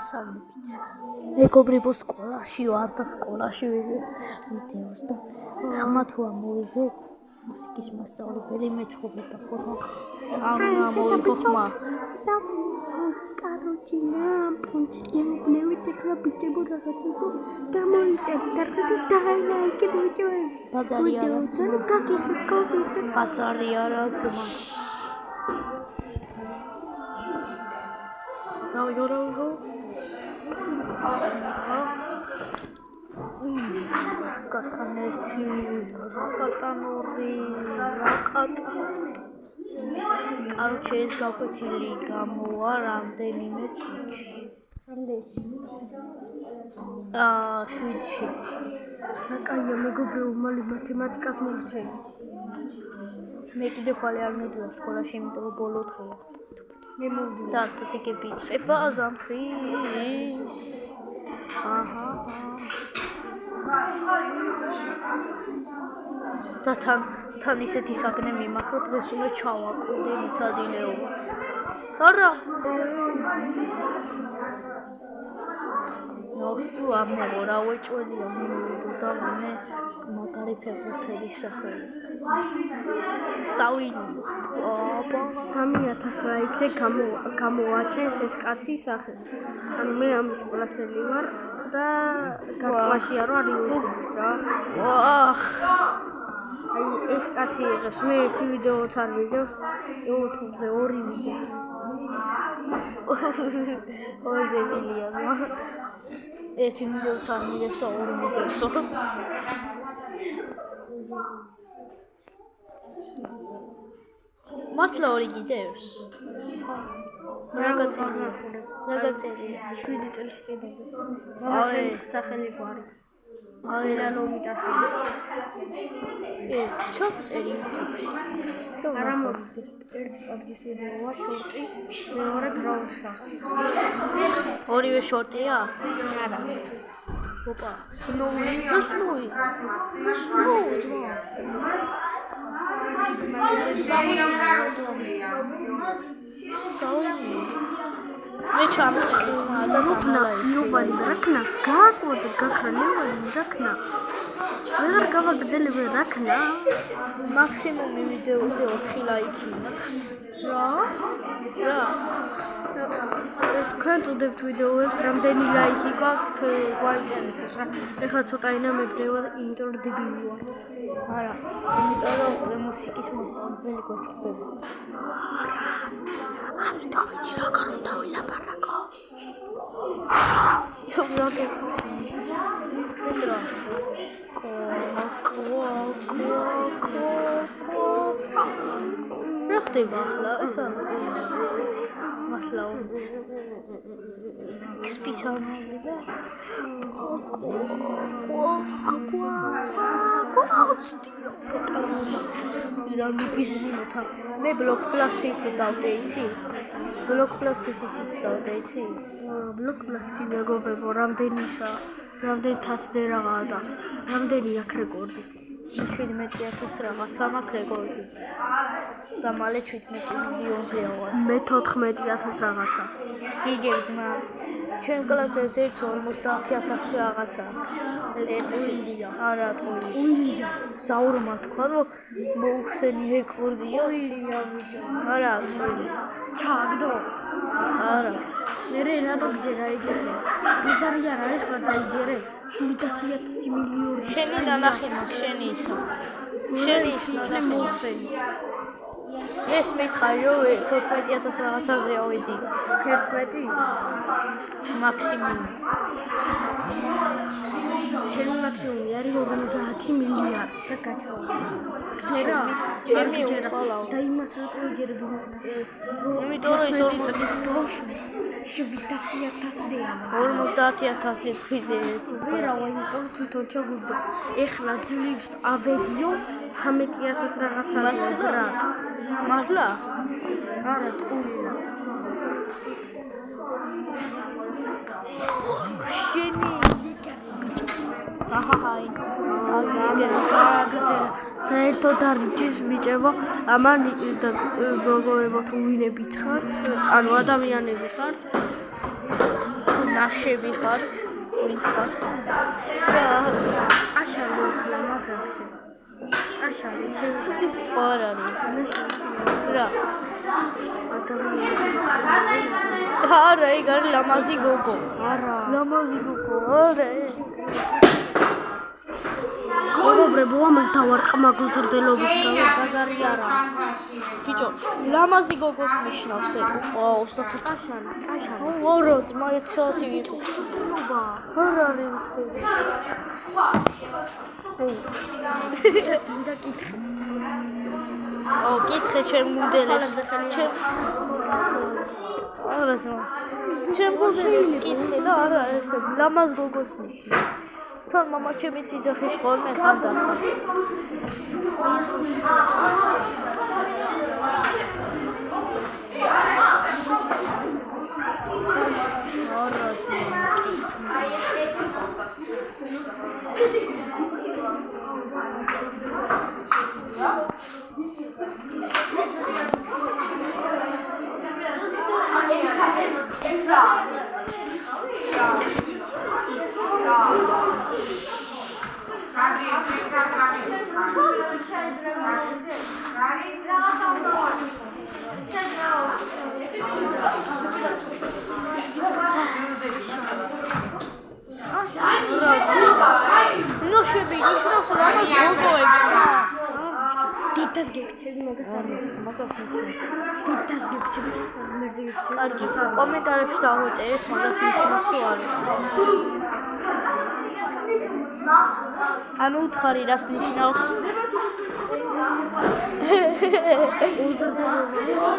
შესაბამებით. მეგობრებო სკოლაში ვარ და სკოლაში ვიდეოს და ხმა თუ ამოვიდე მუსიკის მასწავლებელი მეჩხუბება ხო და ამოვიდო ხმა. Короче, нам пончикებნევით ეხლა ბიჭებო რაღაცასო გამოიწევთ და დაილაიკეთ ვიდეოებს. ბაზარი არა ძმა. გაგიხეთ გავზიარეთ. ბაზარი არა ძმა. რაო. კატანეთი, კატანური, კატა. Короче, ეს გაკვეთილი გამოვა რამდენიმე წუთში. რამდენში? 7-ში. კაია მეგობრებო, მალე მათემატიკას მოვჩენ. მე კიდე ხვალე არ მიდივარ სკოლაში, იმიტომ რომ ბოლო დღეა. მე მოვიდე. და თითქები იწყება ზამთრის. აჰა. და თან ისეთი საგნე მიმაქრო დღეს უნდა ჩავაკვირდე მიცადინეობას. არა. ნოსუ ამერო რა ვეჭველია მივიდო და მე მაგარი ფეხბურთელის სახელი. სავინი. 3000 ლაიქზე გამოაჩენს ეს კაცი სახეს. ანუ მე ამის კლასელი ვარ და გათვალშია რომ არ იუთუბის რა. ვახ. აი ეს კაცი იღებს მე ერთი ვიდეოც არ ვიდევს YouTube-ზე 2 ვიდეოს. ოზე მილიონმა. ერთი ვიდეოც არ მიდევს და 2 ვიდეოსო. მართლა 2 გიდევს? რაღაცა 7 წელს წინ. აი სახელი გვარი. აი რა ლომიტაშვილი. ჩავწერი YouTube-ში. არა მოვიდეს. ერთი პაბგის ვიდეოა შორტი, მეორე გრაუსტა. ორივე შორტია? არა. ოპა, სნოუი. მე ჩამწერი ძმა და იოვანი რაკნა გააკვირდა გაქრანევანი რაკნა ვეღარ გავაგრძელებე რაკნა მაქსიმუმი ვიდეოზე 4 ლაიქი რა თქვენ წუდებთ ვიდეოებს რამდენი ლაიქი გაქვთ გვაიგეთ რა ეხლა ცოტა ინამებდება იმიტომ რომ დებილი ვარ არა იმიტომ რომ მუსიკის მასწავლებელი გვაჭირდება ამიტომ ვიცი როგორ უნდა ვილაპარაკო ჩოგრაკე ეს რა რა ხდება ახლა ეს არის მართლა სპეციალურია რა მიფიზნი მოთა მე ბლოკ პლასტიკი დავდე იცი ბლოკ პლასტიკიც დავდე იცი ბლოკ პლასტიკი მეგობრებო რამდენი თასზე რაღაცა და რამდენი აქ რეკორდი 17,000 რაღაცა მაქვს რეკორდი და მალე 17 მილიონზეა ვარ მე 14,000 რაღაცა გიგებს მა ჩვენ კლასზე 50,000 რაღაცა ერთია არა ტყუილია საურმა თქვა რომ მოუხსენი რეკორდია არა ტყუილია ჩაგდო არა მე რატო გჯერა იგერე ეს არის არა ეხლა დაიგერე 700,000 მილიონი შენი ნანახი მაქვს შენი ისა შენი იქნებ მოუხსენი ეს მითხარი რომ 14,000 რაღაცაზე ავედი 11 მაქსიმუმი შენი მაქსიმუმი არის 50 მილიარდი და გაჩვენა გჯერა ჩემი უყალავ და იმას რატო იგერე იმიტომ რომ ეს 40 წლის ბავშვი 700,000-ია 50,000 ვიდეოები ვერა იმიტომ თვითონ ჩაგუდა ეხლა ძლივს ავედიო 13,000 რაღაცა გრად მართლა არა ტყუილა შენი აჰაი საერთოდ არ იცის ბიჭებო ამან გოგოებო თუ ვინებით ხართ ანუ ადამიანები ხართ თუ ნაშები ხართ, ვინც ხართ? წაშალი ახლა მაგარზე. წაშალი ის წყო არ არის. რა? არა, ეგ არის ლამაზი გოგო. არა. ლამაზი გოგო, არა. მეგობრებო, ამას დავარტყმა გულწრდელობის ბაზარი არა. ბიჭო, ლამაზი გოგოს ნიშნავს ეგ. 24 წაშალი. არა, ძმა 1 საათი იყო. ცდილობა. არ არის ცდები. მინდა კითხე. კითხე ჩემ მოდელებს. ჩემ არა ძმა. ჩემ მოდელებს კითხე და არა ესე ლამაზ გოგოს ნიშნავს. თან მამა ჩემი ძიძახის ხოლმე ხანდა. ნოშები ნიშნავს ლამაზ გოგოებს. დიდას გეკცები მაგას არ მაგას დიდას გეკცები მერზე გეკცები. კარგი, კომენტარებში დავუწერეთ მაგას ნიშნავს თუ არა. ანუ უთხარი რას ნიშნავს?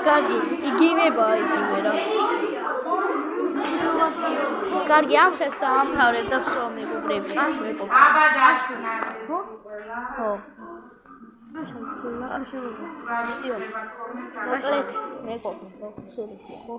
კარგი, იგინებაა იგივე რა. კარგი, ამ ხეს დაამთავრებ და ვსვამ მეგობრები. ხო? ხო. არ შეიძლება. всё. მოკლედ, მეგობრო, ხო, სულ ისე, ხო?